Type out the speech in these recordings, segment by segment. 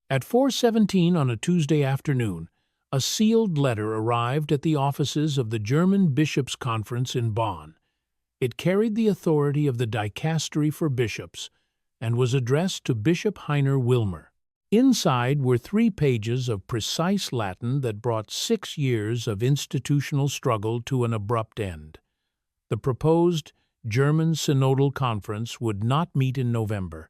At 4:17 on a Tuesday afternoon, a sealed letter arrived at the offices of the German Bishops' Conference in Bonn. It carried the authority of the dicastery for bishops and was addressed to Bishop Heiner Wilmer. Inside were 3 pages of precise Latin that brought 6 years of institutional struggle to an abrupt end. The proposed German Synodal Conference would not meet in November,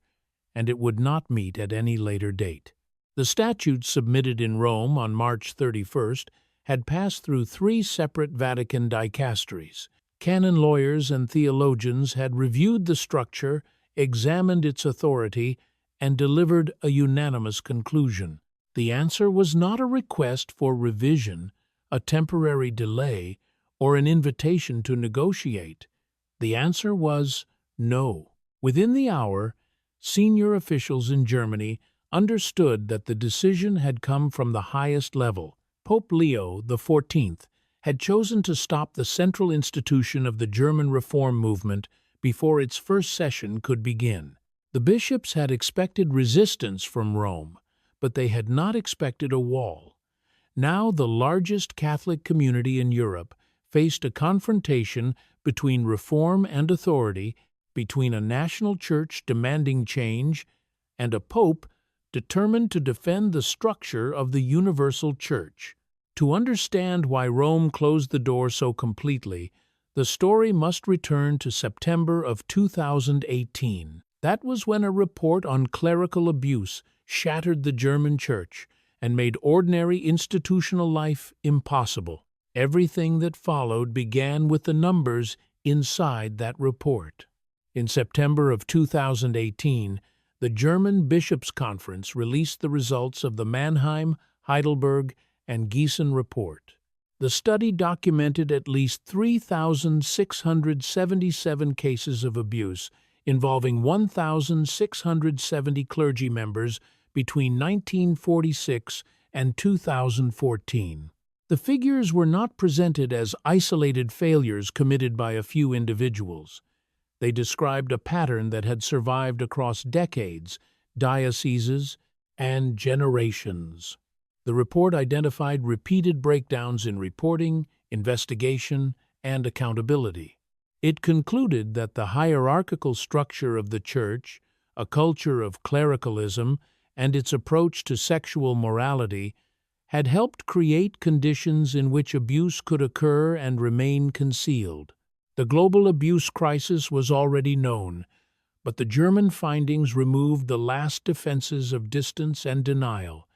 and it would not meet at any later date. The statutes submitted in Rome on March 31st had passed through 3 separate Vatican dicasteries. Canon lawyers and theologians had reviewed the structure, examined its authority, and delivered a unanimous conclusion. The answer was not a request for revision, a temporary delay, or an invitation to negotiate. The answer was no. Within the hour, senior officials in Germany understood that the decision had come from the highest level. Pope Leo XIV had chosen to stop the central institution of the German reform movement before its first session could begin. The bishops had expected resistance from Rome, but they had not expected a wall. Now the largest Catholic community in Europe faced a confrontation between reform and authority, between a national church demanding change and a pope determined to defend the structure of the universal church. To understand why Rome closed the door so completely, the story must return to September of 2018. That was when a report on clerical abuse shattered the German church and made ordinary institutional life impossible. Everything that followed began with the numbers inside that report. In September of 2018, the German Bishops' Conference released the results of the Mannheim, Heidelberg, and Gießen report. The study documented at least 3,677 cases of abuse involving 1,670 clergy members between 1946 and 2014. The figures were not presented as isolated failures committed by a few individuals. They described a pattern that had survived across decades, dioceses, and generations. The report identified repeated breakdowns in reporting, investigation, and accountability. It concluded that the hierarchical structure of the Church, a culture of clericalism, and its approach to sexual morality had helped create conditions in which abuse could occur and remain concealed. The global abuse crisis was already known, but the German findings removed the last defenses of distance and denial.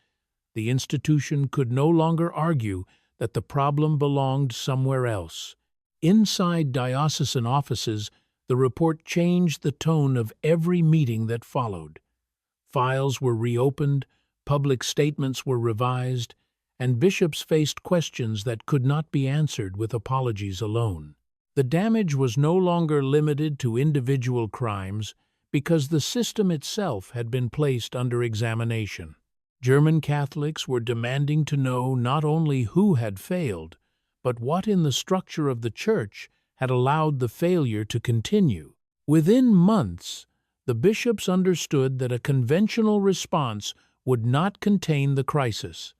The institution could no longer argue that the problem belonged somewhere else. Inside diocesan offices, the report changed the tone of every meeting that followed. Files were reopened, public statements were revised, and bishops faced questions that could not be answered with apologies alone. The damage was no longer limited to individual crimes because the system itself had been placed under examination. German Catholics were demanding to know not only who had failed, but what in the structure of the Church had allowed the failure to continue. Within months, the bishops understood that a conventional response would not contain the crisis.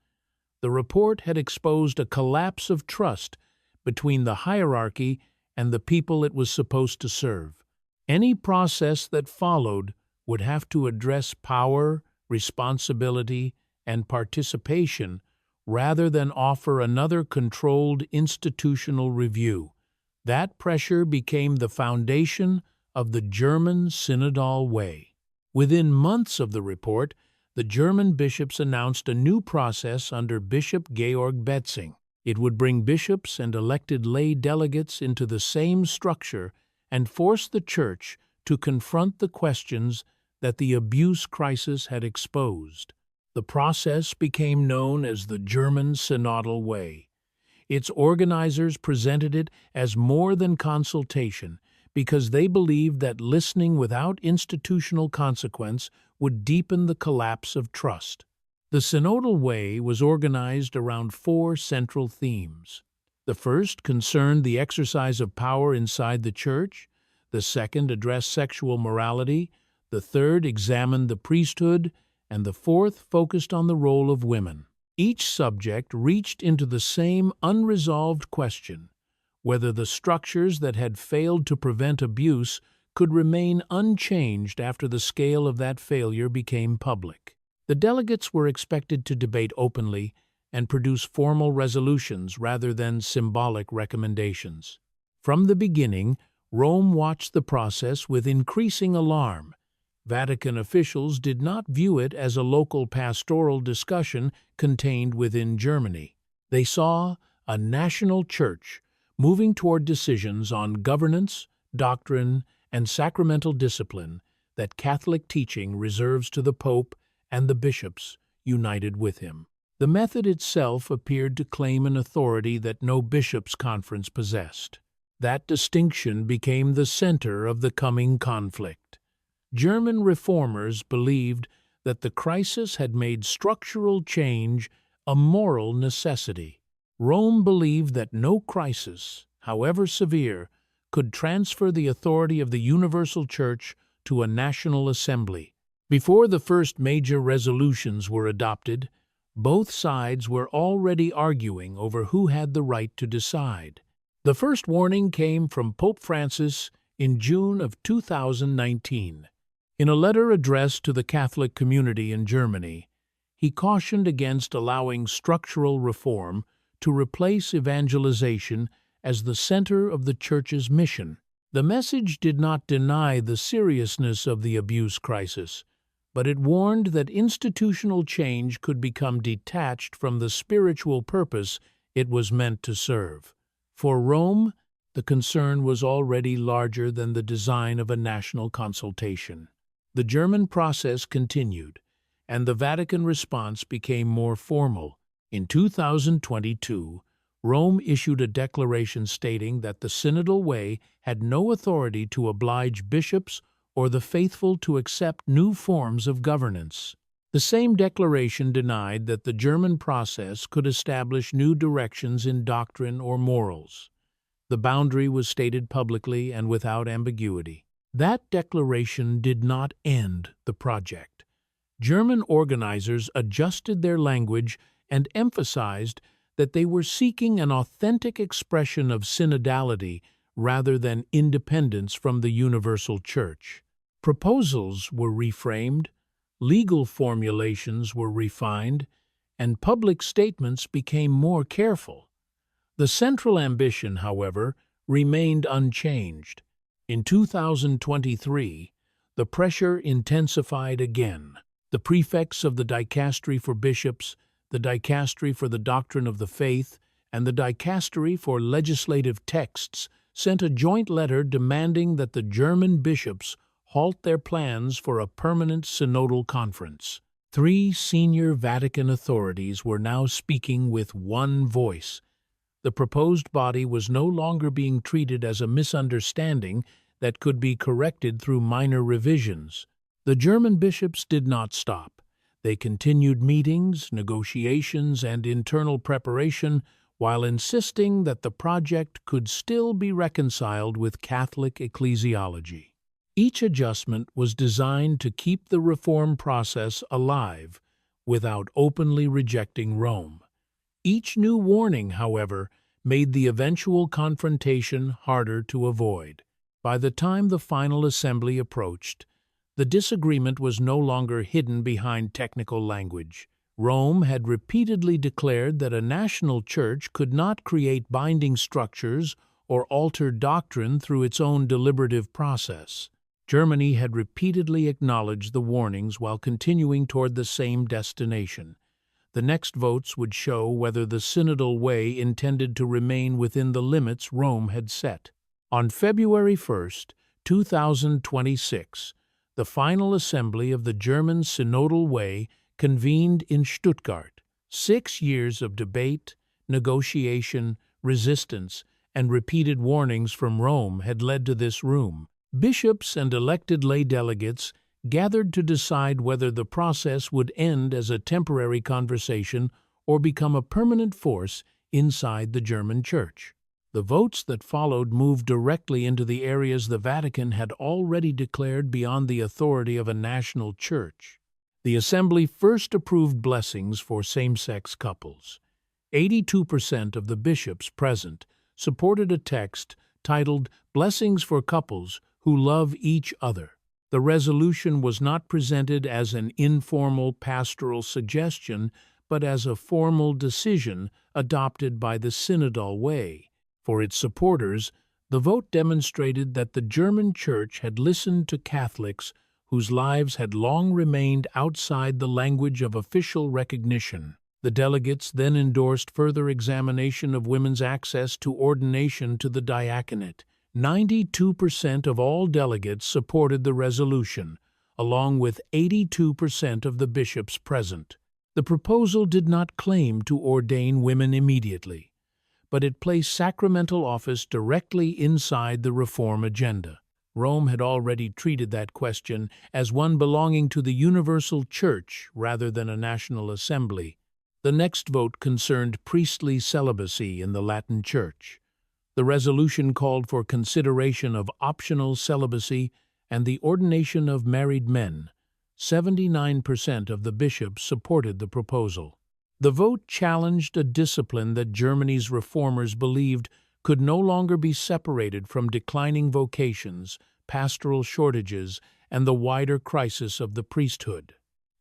The report had exposed a collapse of trust between the hierarchy and the people it was supposed to serve. Any process that followed would have to address power, responsibility, and participation rather than offer another controlled institutional review. That pressure became the foundation of the German synodal way. Within months of the report, the German bishops announced a new process under Bishop Georg Betzing. It would bring bishops and elected lay delegates into the same structure and force the Church to confront the questions that the abuse crisis had exposed. The process became known as the German Synodal Way. Its organizers presented it as more than consultation because they believed that listening without institutional consequence would deepen the collapse of trust. The Synodal Way was organized around 4 central themes. The first concerned the exercise of power inside the Church, the second addressed sexual morality, the third examined the priesthood, and the fourth focused on the role of women. Each subject reached into the same unresolved question, whether the structures that had failed to prevent abuse could remain unchanged after the scale of that failure became public. The delegates were expected to debate openly and produce formal resolutions rather than symbolic recommendations. From the beginning, Rome watched the process with increasing alarm. Vatican officials did not view it as a local pastoral discussion contained within Germany. They saw a national church moving toward decisions on governance, doctrine, and sacramental discipline that Catholic teaching reserves to the Pope and the bishops united with him. The method itself appeared to claim an authority that no bishops' conference possessed. That distinction became the center of the coming conflict. German reformers believed that the crisis had made structural change a moral necessity. Rome believed that no crisis, however severe, could transfer the authority of the universal church to a national assembly. Before the first major resolutions were adopted, both sides were already arguing over who had the right to decide. The first warning came from Pope Francis in June of 2019. In a letter addressed to the Catholic community in Germany, he cautioned against allowing structural reform to replace evangelization as the center of the Church's mission. The message did not deny the seriousness of the abuse crisis, but it warned that institutional change could become detached from the spiritual purpose it was meant to serve. For Rome, the concern was already larger than the design of a national consultation. The German process continued, and the Vatican response became more formal. In 2022, Rome issued a declaration stating that the synodal way had no authority to oblige bishops or the faithful to accept new forms of governance. The same declaration denied that the German process could establish new directions in doctrine or morals. The boundary was stated publicly and without ambiguity. That declaration did not end the project. German organizers adjusted their language and emphasized that they were seeking an authentic expression of synodality rather than independence from the universal church. Proposals were reframed, legal formulations were refined, and public statements became more careful. The central ambition, however, remained unchanged. In 2023, the pressure intensified again. The prefects of the Dicastery for Bishops, the Dicastery for the Doctrine of the Faith, and the Dicastery for Legislative Texts sent a joint letter demanding that the German bishops halt their plans for a permanent synodal conference. 3 senior Vatican authorities were now speaking with one voice. The proposed body was no longer being treated as a misunderstanding that could be corrected through minor revisions. The German bishops did not stop. They continued meetings, negotiations, and internal preparation while insisting that the project could still be reconciled with Catholic ecclesiology. Each adjustment was designed to keep the reform process alive without openly rejecting Rome. Each new warning, however, made the eventual confrontation harder to avoid. By the time the final assembly approached, the disagreement was no longer hidden behind technical language. Rome had repeatedly declared that a national church could not create binding structures or alter doctrine through its own deliberative process. Germany had repeatedly acknowledged the warnings while continuing toward the same destination. The next votes would show whether the synodal way intended to remain within the limits Rome had set. On February 1, 2026, the final assembly of the German synodal way convened in Stuttgart. 6 years of debate, negotiation, resistance, and repeated warnings from Rome had led to this room. Bishops and elected lay delegates gathered to decide whether the process would end as a temporary conversation or become a permanent force inside the German Church. The votes that followed moved directly into the areas the Vatican had already declared beyond the authority of a national church. The Assembly first approved blessings for same-sex couples. 82% of the bishops present supported a text titled Blessings for Couples Who Love Each Other. The resolution was not presented as an informal pastoral suggestion, but as a formal decision adopted by the synodal way. For its supporters, the vote demonstrated that the German Church had listened to Catholics whose lives had long remained outside the language of official recognition. The delegates then endorsed further examination of women's access to ordination to the diaconate. 92% of all delegates supported the resolution, along with 82% of the bishops present. The proposal did not claim to ordain women immediately, but it placed sacramental office directly inside the reform agenda. Rome had already treated that question as one belonging to the universal church rather than a national assembly. The next vote concerned priestly celibacy in the Latin Church. The resolution called for consideration of optional celibacy and the ordination of married men. 79% of the bishops supported the proposal. The vote challenged a discipline that Germany's reformers believed could no longer be separated from declining vocations, pastoral shortages, and the wider crisis of the priesthood.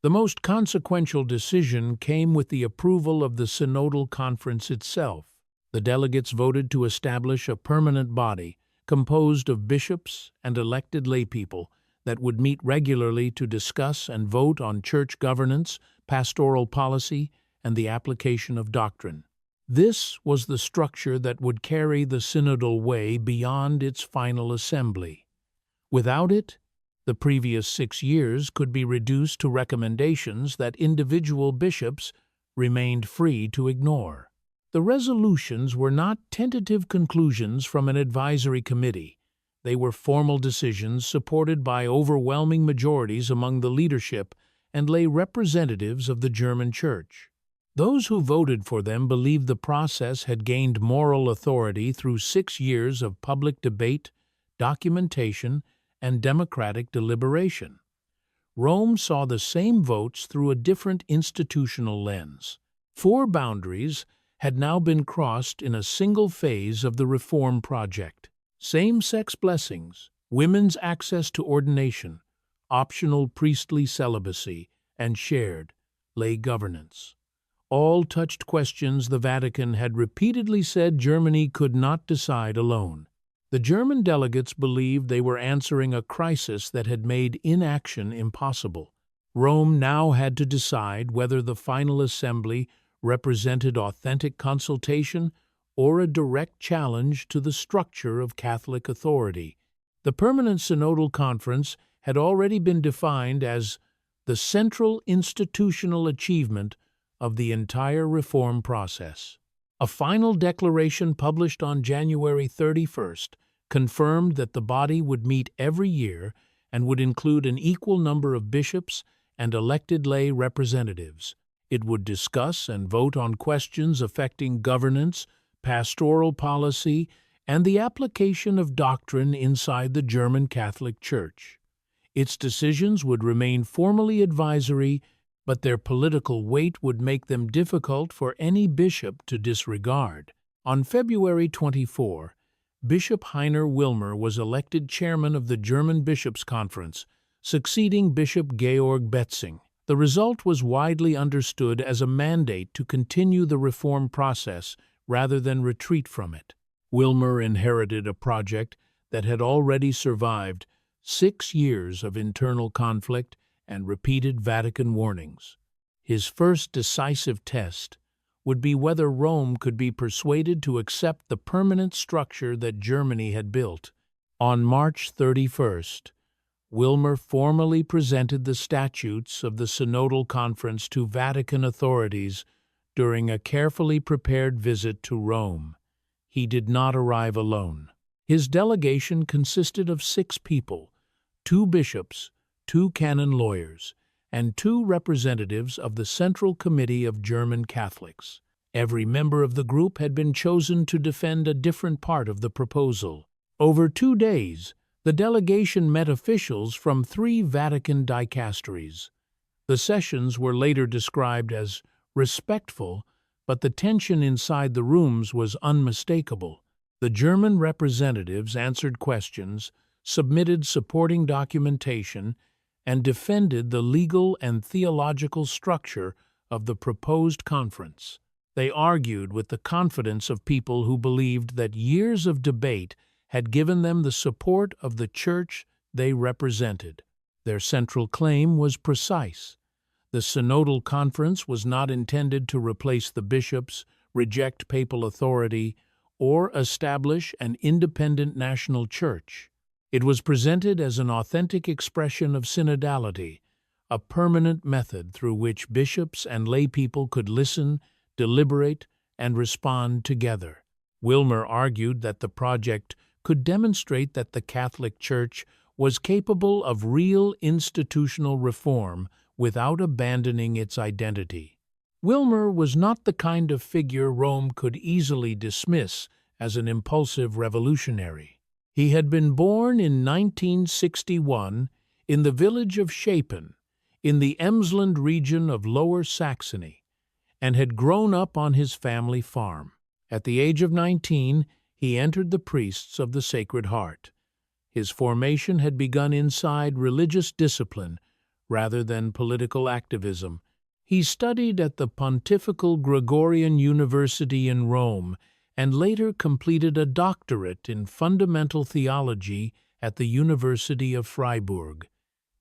The most consequential decision came with the approval of the Synodal Conference itself. The delegates voted to establish a permanent body composed of bishops and elected laypeople that would meet regularly to discuss and vote on church governance, pastoral policy, and the application of doctrine. This was the structure that would carry the synodal way beyond its final assembly. Without it, the previous 6 years could be reduced to recommendations that individual bishops remained free to ignore. The resolutions were not tentative conclusions from an advisory committee. They were formal decisions supported by overwhelming majorities among the leadership and lay representatives of the German Church. Those who voted for them believed the process had gained moral authority through 6 years of public debate, documentation, and democratic deliberation. Rome saw the same votes through a different institutional lens. 4 boundaries had now been crossed in a single phase of the reform project: same-sex blessings, women's access to ordination, optional priestly celibacy, and shared lay governance. All touched questions the Vatican had repeatedly said Germany could not decide alone. The German delegates believed they were answering a crisis that had made inaction impossible. Rome now had to decide whether the final assembly represented authentic consultation or a direct challenge to the structure of Catholic authority. The Permanent Synodal Conference had already been defined as the central institutional achievement of the entire reform process. A final declaration published on January 31st confirmed that the body would meet every year and would include an equal number of bishops and elected lay representatives. It would discuss and vote on questions affecting governance, pastoral policy, and the application of doctrine inside the German Catholic Church. Its decisions would remain formally advisory, but their political weight would make them difficult for any bishop to disregard. On February 24, Bishop Heiner Wilmer was elected chairman of the German Bishops' Conference, succeeding Bishop Georg Betzing. The result was widely understood as a mandate to continue the reform process rather than retreat from it. Wilmer inherited a project that had already survived 6 years of internal conflict and repeated Vatican warnings. His first decisive test would be whether Rome could be persuaded to accept the permanent structure that Germany had built. On March 31st, Wilmer formally presented the statutes of the Synodal Conference to Vatican authorities during a carefully prepared visit to Rome. He did not arrive alone. His delegation consisted of 6 people: 2 bishops, 2 canon lawyers, and 2 representatives of the Central Committee of German Catholics. Every member of the group had been chosen to defend a different part of the proposal. Over 2 days, the delegation met officials from 3 Vatican dicasteries: The sessions were later described as respectful, but the tension inside the rooms was unmistakable. The German representatives answered questions, submitted supporting documentation, and defended the legal and theological structure of the proposed conference. They argued with the confidence of people who believed that years of debate had given them the support of the church they represented. Their central claim was precise. The synodal conference was not intended to replace the bishops, reject papal authority, or establish an independent national church. It was presented as an authentic expression of synodality, a permanent method through which bishops and laypeople could listen, deliberate, and respond together. Wilmer argued that the project could demonstrate that the Catholic Church was capable of real institutional reform without abandoning its identity. Wilmer was not the kind of figure Rome could easily dismiss as an impulsive revolutionary. He had been born in 1961 in the village of Shapen, in the Emsland region of Lower Saxony, and had grown up on his family farm. At the age of 19, he entered the priests of the Sacred Heart. His formation had begun inside religious discipline rather than political activism. He studied at the Pontifical Gregorian University in Rome and later completed a doctorate in fundamental theology at the University of Freiburg.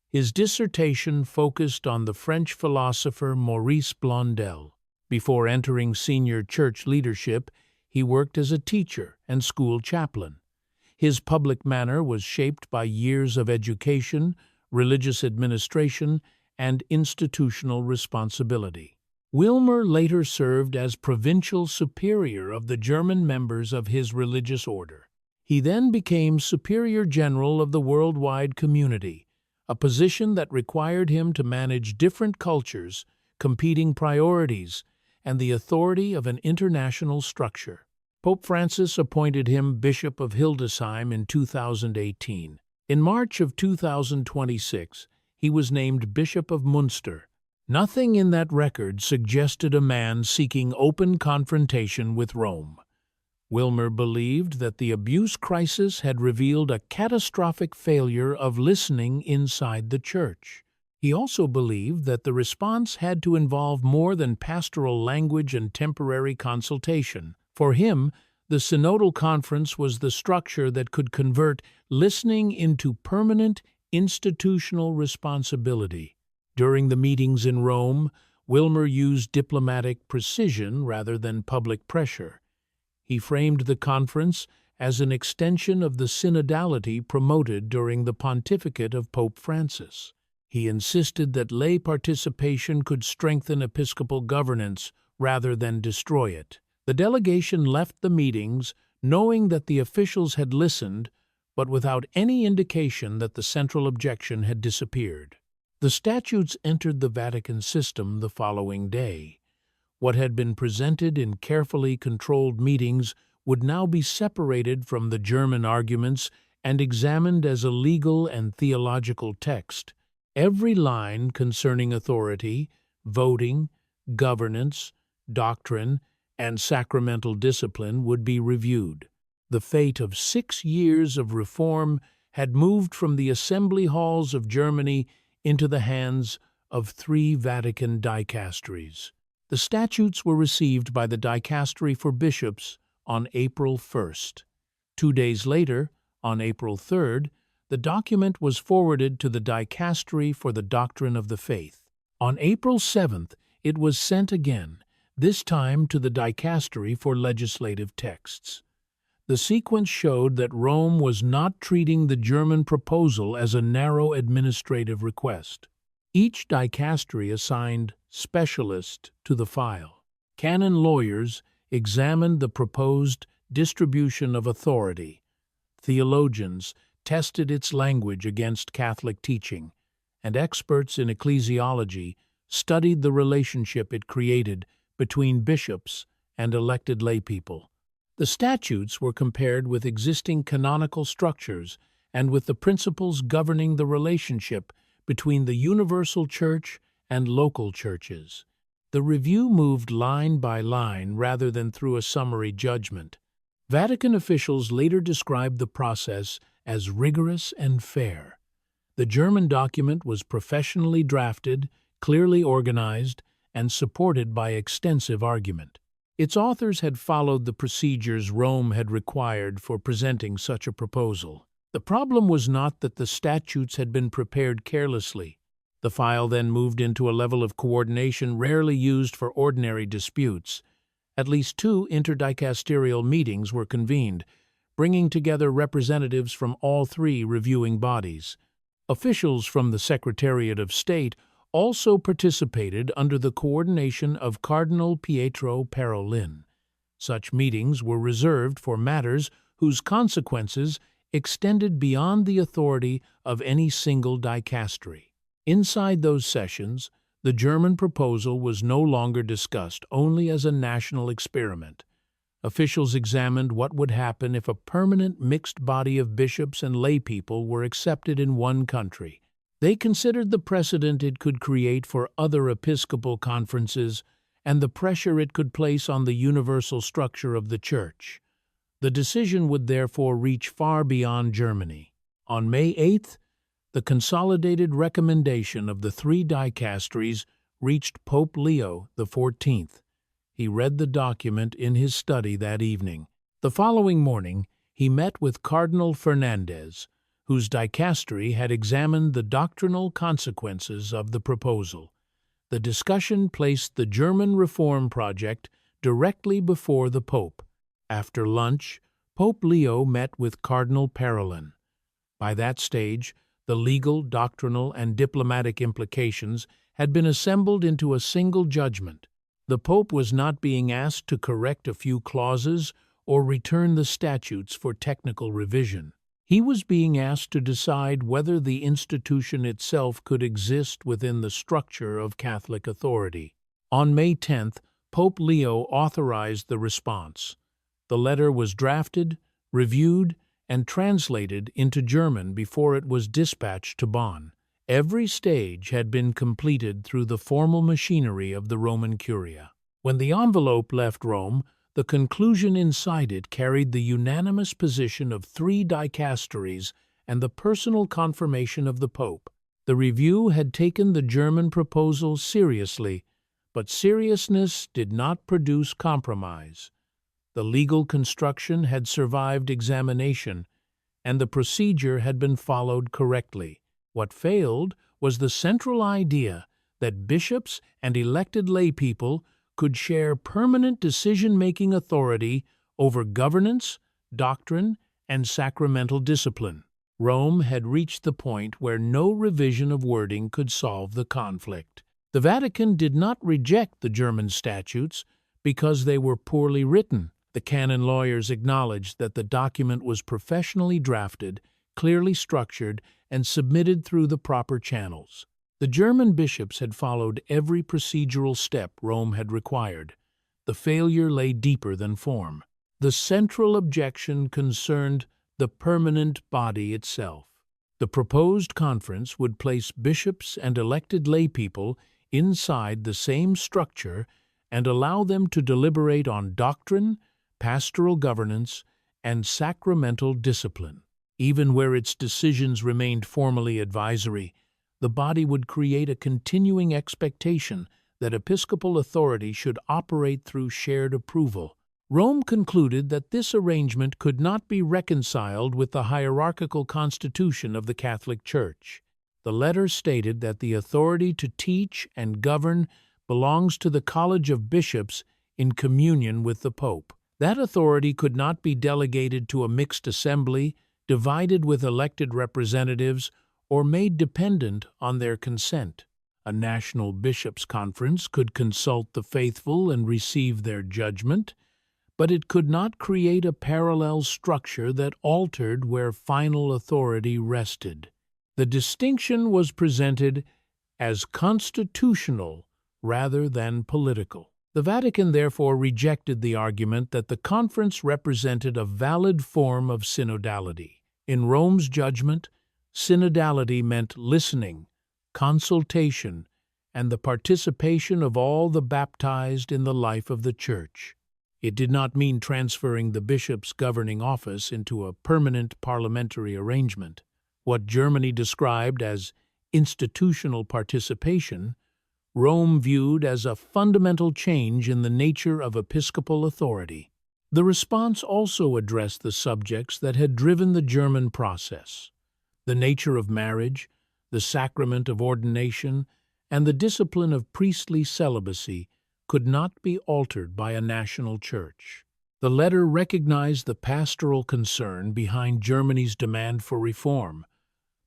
His dissertation focused on the French philosopher Maurice Blondel. Before entering senior church leadership, he worked as a teacher and school chaplain. His public manner was shaped by years of education, religious administration, and institutional responsibility. Wilmer later served as provincial superior of the German members of his religious order. He then became superior general of the worldwide community, a position that required him to manage different cultures, competing priorities, and the authority of an international structure. Pope Francis appointed him Bishop of Hildesheim in 2018. In March of 2026, he was named Bishop of Münster. Nothing in that record suggested a man seeking open confrontation with Rome. Wilmer believed that the abuse crisis had revealed a catastrophic failure of listening inside the church. He also believed that the response had to involve more than pastoral language and temporary consultation. For him, the synodal conference was the structure that could convert listening into permanent institutional responsibility. During the meetings in Rome, Wilmer used diplomatic precision rather than public pressure. He framed the conference as an extension of the synodality promoted during the pontificate of Pope Francis. He insisted that lay participation could strengthen episcopal governance rather than destroy it. The delegation left the meetings knowing that the officials had listened, but without any indication that the central objection had disappeared. The statutes entered the Vatican system the following day. What had been presented in carefully controlled meetings would now be separated from the German arguments and examined as a legal and theological text. Every line concerning authority, voting, governance, doctrine, and sacramental discipline would be reviewed. The fate of 6 years of reform had moved from the assembly halls of Germany into the hands of 3 Vatican dicasteries. The statutes were received by the dicastery for bishops on April 1st. 2 days later, on April 3rd, the document was forwarded to the dicastery for the doctrine of the faith. On April 7th, it was sent again, this time to the dicastery for legislative texts. The sequence showed that Rome was not treating the German proposal as a narrow administrative request. Each dicastery assigned specialists to the file. Canon lawyers examined the proposed distribution of authority. Theologians tested its language against Catholic teaching, and experts in ecclesiology studied the relationship it created between bishops and elected laypeople. The statutes were compared with existing canonical structures and with the principles governing the relationship between the universal church and local churches. The review moved line by line rather than through a summary judgment. Vatican officials later described the process as rigorous and fair. The German document was professionally drafted, clearly organized, and supported by extensive argument. Its authors had followed the procedures Rome had required for presenting such a proposal. The problem was not that the statutes had been prepared carelessly. The file then moved into a level of coordination rarely used for ordinary disputes. At least 2 interdicasterial meetings were convened, bringing together representatives from all 3 reviewing bodies. Officials from the Secretariat of State also participated under the coordination of Cardinal Pietro Parolin. Such meetings were reserved for matters whose consequences extended beyond the authority of any single dicastery. Inside those sessions, the German proposal was no longer discussed only as a national experiment. Officials examined what would happen if a permanent mixed body of bishops and laypeople were accepted in one country. They considered the precedent it could create for other episcopal conferences and the pressure it could place on the universal structure of the Church. The decision would therefore reach far beyond Germany. On May 8th, the consolidated recommendation of the 3 dicasteries reached Pope Leo XIV. He read the document in his study that evening. The following morning, he met with Cardinal Fernandez, whose dicastery had examined the doctrinal consequences of the proposal. The discussion placed the German reform project directly before the Pope. After lunch, Pope Leo met with Cardinal Parolin. By that stage, the legal, doctrinal, and diplomatic implications had been assembled into a single judgment. The Pope was not being asked to correct a few clauses or return the statutes for technical revision. He was being asked to decide whether the institution itself could exist within the structure of Catholic authority. On May 10th, Pope Leo authorized the response. The letter was drafted, reviewed, and translated into German before it was dispatched to Bonn. Every stage had been completed through the formal machinery of the Roman Curia. When the envelope left Rome, the conclusion inside it carried the unanimous position of 3 dicasteries and the personal confirmation of the Pope. The review had taken the German proposal seriously, but seriousness did not produce compromise. The legal construction had survived examination, and the procedure had been followed correctly. What failed was the central idea that bishops and elected laypeople could share permanent decision-making authority over governance, doctrine, and sacramental discipline. Rome had reached the point where no revision of wording could solve the conflict. The Vatican did not reject the German statutes because they were poorly written. The canon lawyers acknowledged that the document was professionally drafted, clearly structured, and submitted through the proper channels. The German bishops had followed every procedural step Rome had required. The failure lay deeper than form. The central objection concerned the permanent body itself. The proposed conference would place bishops and elected laypeople inside the same structure and allow them to deliberate on doctrine, pastoral governance, and sacramental discipline. Even where its decisions remained formally advisory, the body would create a continuing expectation that episcopal authority should operate through shared approval. Rome concluded that this arrangement could not be reconciled with the hierarchical constitution of the Catholic Church. The letter stated that the authority to teach and govern belongs to the College of Bishops in communion with the Pope. That authority could not be delegated to a mixed assembly, divided with elected representatives, or made dependent on their consent. A national bishops' conference could consult the faithful and receive their judgment, but it could not create a parallel structure that altered where final authority rested. The distinction was presented as constitutional rather than political. The Vatican therefore rejected the argument that the conference represented a valid form of synodality. In Rome's judgment, synodality meant listening, consultation, and the participation of all the baptized in the life of the Church. It did not mean transferring the bishop's governing office into a permanent parliamentary arrangement. What Germany described as institutional participation, Rome viewed as a fundamental change in the nature of episcopal authority. The response also addressed the subjects that had driven the German process: the nature of marriage, the sacrament of ordination, and the discipline of priestly celibacy could not be altered by a national church. The letter recognized the pastoral concern behind Germany's demand for reform,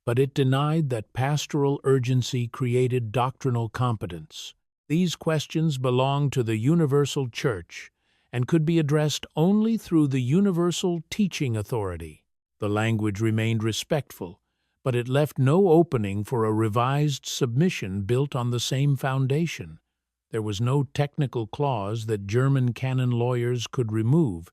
but it denied that pastoral urgency created doctrinal competence. These questions belonged to the universal church and could be addressed only through the universal teaching authority. The language remained respectful, but it left no opening for a revised submission built on the same foundation. There was no technical clause that German canon lawyers could remove,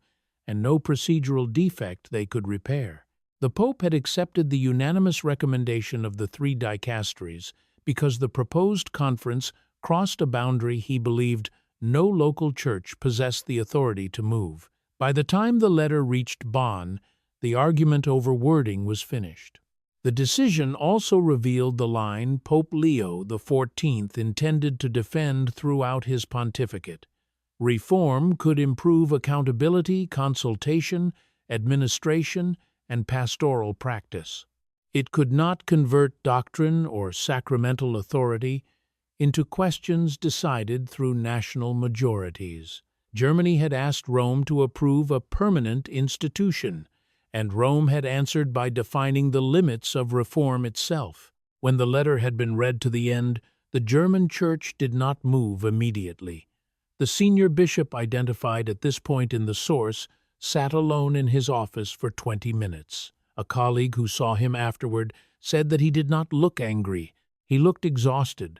and no procedural defect they could repair. The Pope had accepted the unanimous recommendation of the three dicasteries because the proposed conference crossed a boundary he believed no local church possessed the authority to move. By the time the letter reached Bonn, the argument over wording was finished. The decision also revealed the line Pope Leo XIV intended to defend throughout his pontificate. Reform could improve accountability, consultation, administration, and pastoral practice. It could not convert doctrine or sacramental authority into questions decided through national majorities. Germany had asked Rome to approve a permanent institution, and Rome had answered by defining the limits of reform itself. When the letter had been read to the end, the German Church did not move immediately. The senior bishop identified at this point in the source sat alone in his office for 20 minutes. A colleague who saw him afterward said that he did not look angry. He looked exhausted,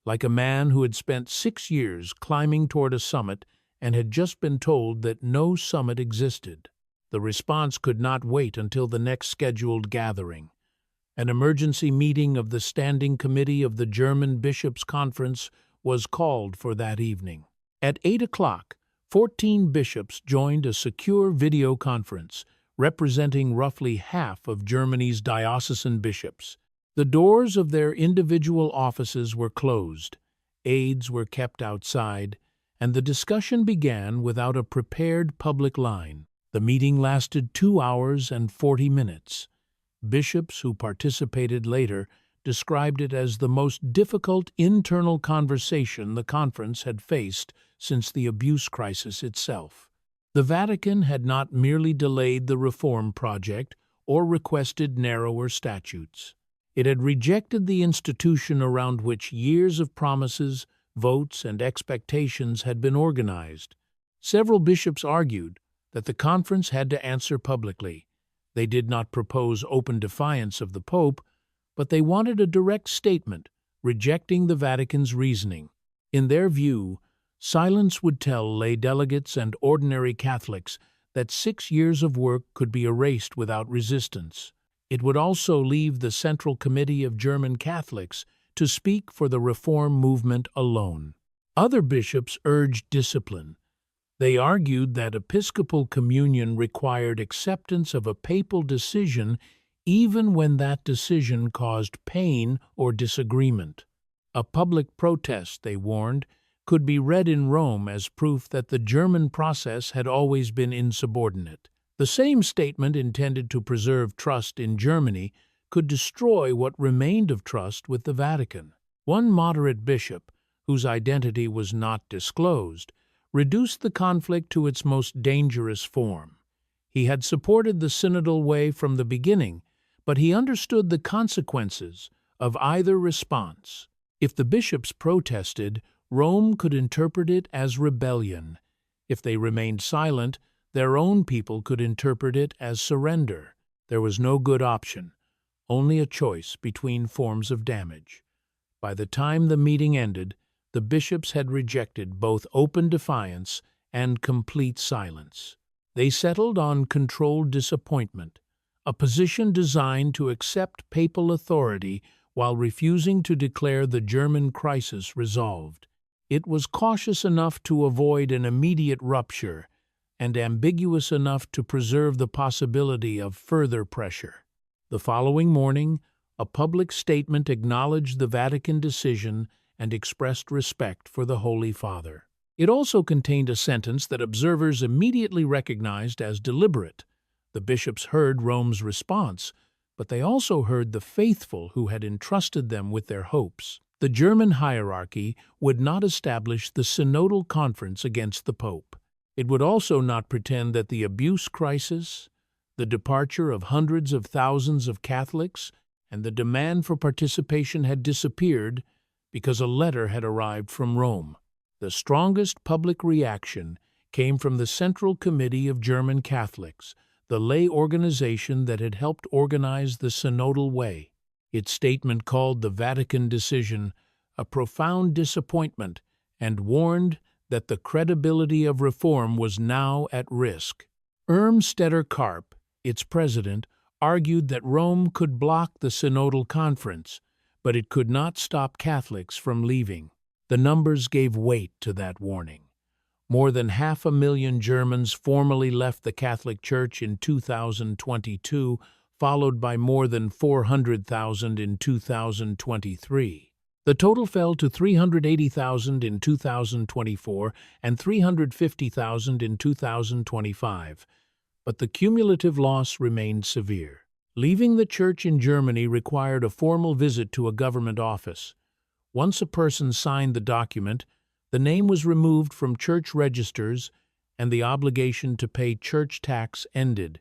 like a man who had spent 6 years climbing toward a summit and had just been told that no summit existed. The response could not wait until the next scheduled gathering. An emergency meeting of the Standing Committee of the German Bishops' Conference was called for that evening. At 8 o'clock, 14 bishops joined a secure video conference representing roughly half of Germany's diocesan bishops. The doors of their individual offices were closed, aides were kept outside, and the discussion began without a prepared public line. The meeting lasted 2 hours and 40 minutes. Bishops who participated later described it as the most difficult internal conversation the conference had faced since the abuse crisis itself. The Vatican had not merely delayed the reform project or requested narrower statutes. It had rejected the institution around which years of promises, votes, and expectations had been organized. Several bishops argued that the conference had to answer publicly. They did not propose open defiance of the Pope, but they wanted a direct statement rejecting the Vatican's reasoning. In their view, silence would tell lay delegates and ordinary Catholics that 6 years of work could be erased without resistance. It would also leave the Central Committee of German Catholics to speak for the reform movement alone. Other bishops urged discipline. They argued that episcopal communion required acceptance of a papal decision even when that decision caused pain or disagreement. A public protest, they warned, could be read in Rome as proof that the German process had always been insubordinate. The same statement intended to preserve trust in Germany could destroy what remained of trust with the Vatican. One moderate bishop, whose identity was not disclosed, reduced the conflict to its most dangerous form. He had supported the synodal way from the beginning, but he understood the consequences of either response. If the bishops protested, Rome could interpret it as rebellion. If they remained silent, their own people could interpret it as surrender. There was no good option, only a choice between forms of damage. By the time the meeting ended, the bishops had rejected both open defiance and complete silence. They settled on controlled disappointment, a position designed to accept papal authority while refusing to declare the German crisis resolved. It was cautious enough to avoid an immediate rupture and ambiguous enough to preserve the possibility of further pressure. The following morning, a public statement acknowledged the Vatican decision and expressed respect for the Holy Father. It also contained a sentence that observers immediately recognized as deliberate. The bishops heard Rome's response, but they also heard the faithful who had entrusted them with their hopes. The German hierarchy would not establish the synodal conference against the Pope. It would also not pretend that the abuse crisis, the departure of hundreds of thousands of Catholics, and the demand for participation had disappeared because a letter had arrived from Rome. The strongest public reaction came from the Central Committee of German Catholics, the lay organization that had helped organize the synodal way. Its statement called the Vatican decision a profound disappointment and warned that the credibility of reform was now at risk. Stetter-Karp, its president, argued that Rome could block the synodal conference, but it could not stop Catholics from leaving. The numbers gave weight to that warning. More than 500,000 Germans formally left the Catholic Church in 2022, followed by more than 400,000 in 2023. The total fell to 380,000 in 2024 and 350,000 in 2025, but the cumulative loss remained severe. Leaving the church in Germany required a formal visit to a government office. Once a person signed the document, the name was removed from church registers and the obligation to pay church tax ended.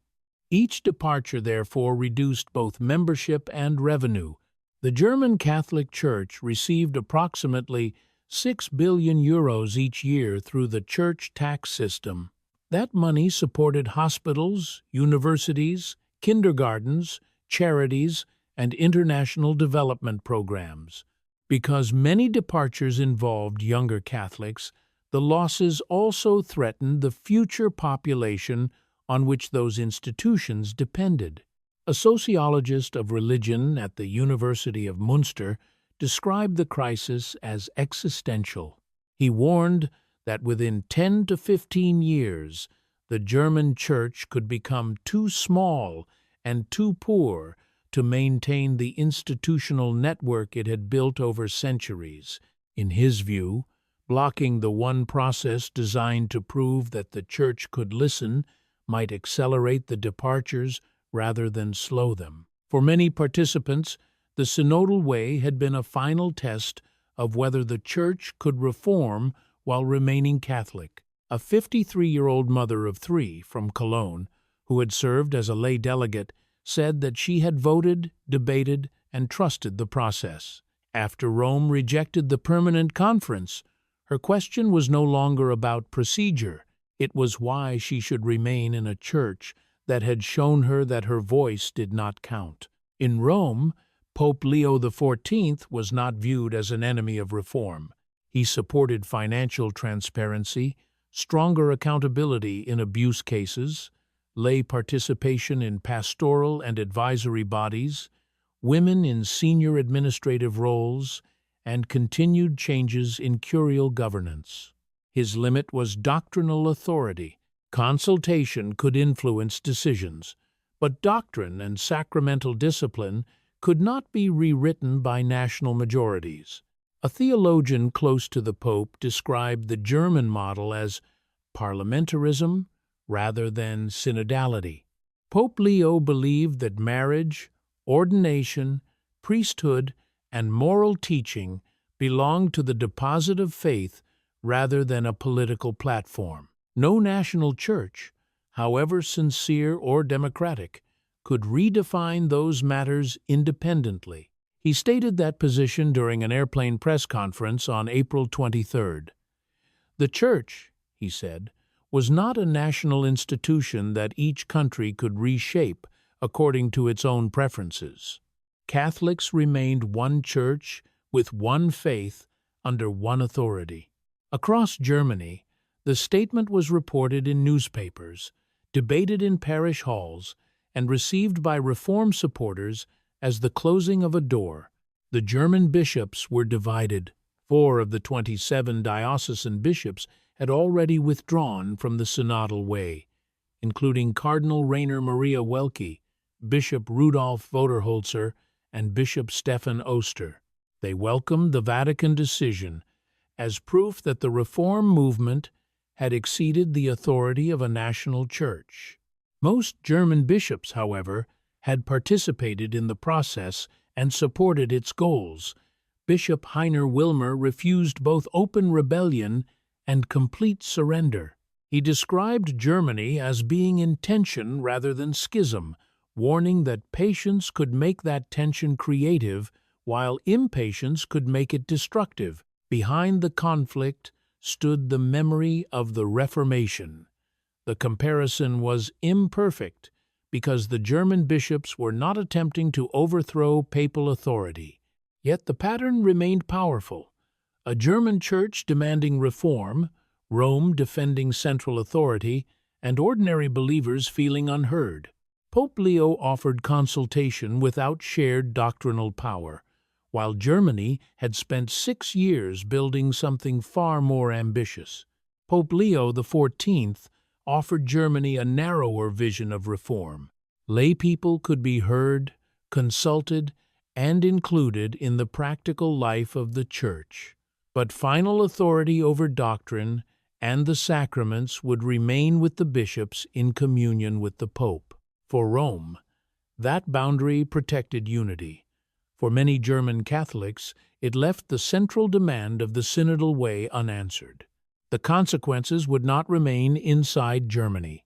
Each departure, therefore, reduced both membership and revenue. The German Catholic Church received approximately 6 billion euros each year through the church tax system. That money supported hospitals, universities, kindergartens, charities, and international development programs. Because many departures involved younger Catholics, the losses also threatened the future population on which those institutions depended. A sociologist of religion at the University of Munster described the crisis as existential. He warned that within 10 to 15 years, the German Church could become too small and too poor to maintain the institutional network it had built over centuries. In his view, blocking the one process designed to prove that the Church could listen might accelerate the departures rather than slow them. For many participants, the synodal way had been a final test of whether the Church could reform while remaining Catholic. A 53-year-old mother of 3 from Cologne, who had served as a lay delegate, said that she had voted, debated, and trusted the process. After Rome rejected the permanent conference, her question was no longer about procedure. It was why she should remain in a church that had shown her that her voice did not count. In Rome, Pope Leo XIV was not viewed as an enemy of reform. He supported financial transparency, stronger accountability in abuse cases, lay participation in pastoral and advisory bodies, women in senior administrative roles, and continued changes in curial governance. His limit was doctrinal authority. Consultation could influence decisions, but doctrine and sacramental discipline could not be rewritten by national majorities. A theologian close to the Pope described the German model as parliamentarism rather than synodality. Pope Leo believed that marriage, ordination, priesthood, and moral teaching belonged to the deposit of faith rather than a political platform. No national church, however sincere or democratic, could redefine those matters independently. He stated that position during an airplane press conference on April 23. The Church, he said, was not a national institution that each country could reshape according to its own preferences. Catholics remained one church with one faith under one authority. Across Germany, the statement was reported in newspapers, debated in parish halls, and received by reform supporters as the closing of a door. The German bishops were divided. 4 of the 27 diocesan bishops had already withdrawn from the synodal way, including Cardinal Rainer Maria Welke, Bishop Rudolf Voderholzer, and Bishop Stefan Oster. They welcomed the Vatican decision as proof that the reform movement had exceeded the authority of a national church. Most German bishops, however, had participated in the process and supported its goals. Bishop Heiner Wilmer refused both open rebellion and complete surrender. He described Germany as being in tension rather than schism, warning that patience could make that tension creative, while impatience could make it destructive. Behind the conflict stood the memory of the Reformation. The comparison was imperfect because the German bishops were not attempting to overthrow papal authority. Yet the pattern remained powerful. A German church demanding reform, Rome defending central authority, and ordinary believers feeling unheard. Pope Leo offered consultation without shared doctrinal power, while Germany had spent 6 years building something far more ambitious. Pope Leo XIV offered Germany a narrower vision of reform. Lay people could be heard, consulted, and included in the practical life of the Church. But final authority over doctrine and the sacraments would remain with the bishops in communion with the Pope. For Rome, that boundary protected unity. For many German Catholics, it left the central demand of the synodal way unanswered. The consequences would not remain inside Germany.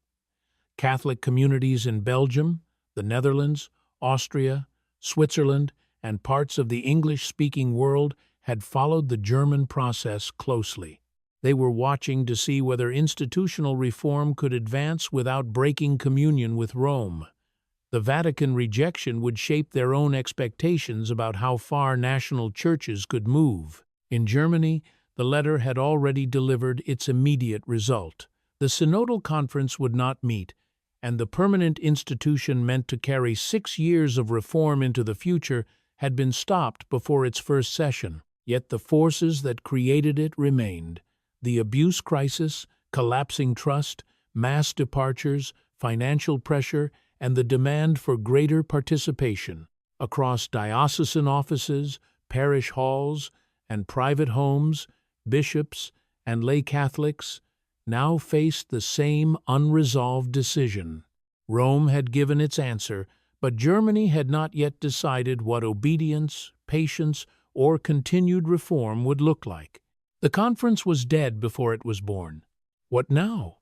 Catholic communities in Belgium, the Netherlands, Austria, Switzerland, and parts of the English-speaking world had followed the German process closely. They were watching to see whether institutional reform could advance without breaking communion with Rome. The Vatican rejection would shape their own expectations about how far national churches could move. In Germany, the letter had already delivered its immediate result. The Synodal Conference would not meet, and the permanent institution meant to carry 6 years of reform into the future had been stopped before its first session. Yet the forces that created it remained. The abuse crisis, collapsing trust, mass departures, financial pressure, and the demand for greater participation. Across diocesan offices, parish halls, and private homes, bishops and lay Catholics now faced the same unresolved decision. Rome had given its answer, but Germany had not yet decided what obedience, patience, or continued reform would look like. The conference was dead before it was born. What now?